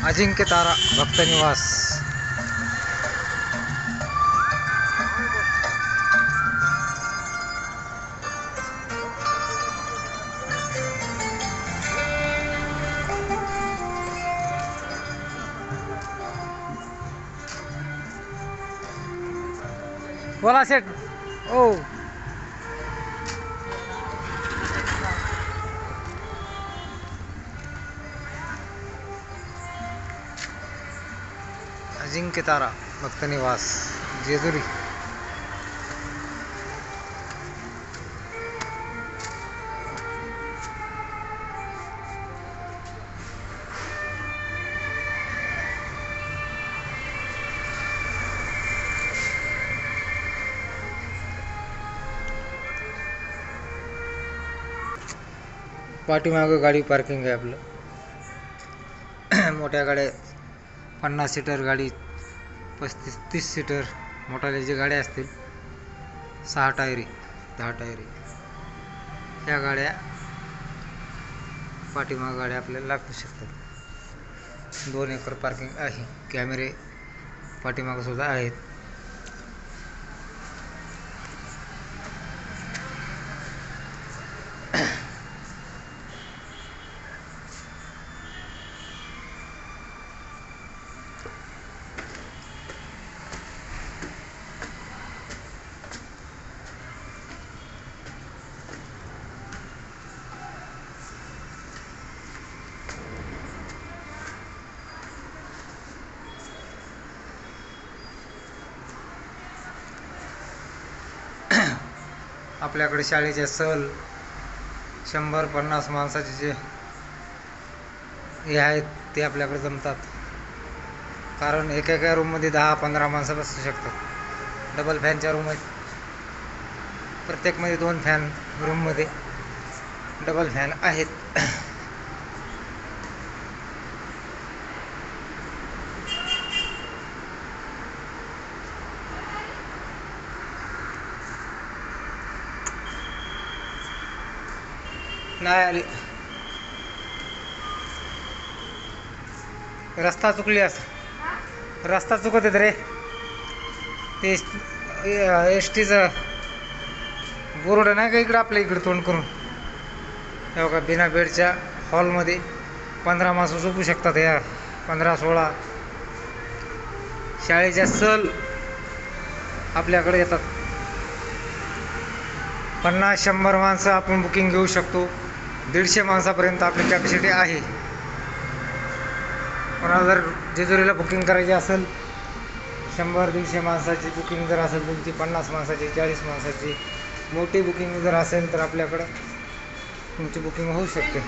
अजिंक्य तारा भक्त निवास। बोला सेठ। ओ अजिंक्य तारा भक्त निवास जेजुरी। पाठीमागं गाडी पार्किंग आहे आपलं। मोठ्या गाड्या 50 सीटर गाडी, 35-30 सीटर मोठाले जे गाड्या असतील, 6 टायरी 10 टायरी, ह्या गाड्या पाठीमागं गाड्या आपल्याला लागू शकतात। 2 एकर पार्किंग आहे। कॅमेरे पाठीमागं सुद्धा आहेत। आपल्याकडे शाळेचे सहल 100-50 माणसाचे जे हे आहेत ते आपल्याकडे जमतात, कारण एका रूममध्ये 10-15 माणसं बसू शकतात। डबल फॅनच्या रूम आहेत, प्रत्येकमध्ये 2 फॅन, रूममध्ये डबल फॅन आहेत। नाही आली, रस्ता चुकली, असं रस्ता चुकत आहेत रे। ते एसटीचं बोर्ड नाही का इकडं, आपल्या इकडं तोंड करून, हे बघा, बिना बेडच्या हॉलमध्ये 15 माणसं झोपू शकतात। या 15-16 शाळेच्या सहल आपल्याकडे येतात। 50-100 माणसं आपण बुकिंग घेऊ शकतो। 150 माणसापर्यंत आपली कॅपॅसिटी आहे। कोणाला जर जेजुरीला बुकिंग करायची असेल, 100-150 माणसाची बुकिंग जर असेल तुमची, 50 माणसाची, 40 माणसाची मोठी बुकिंग जर असेल तर आपल्याकडं तुमची बुकिंग होऊ शकते।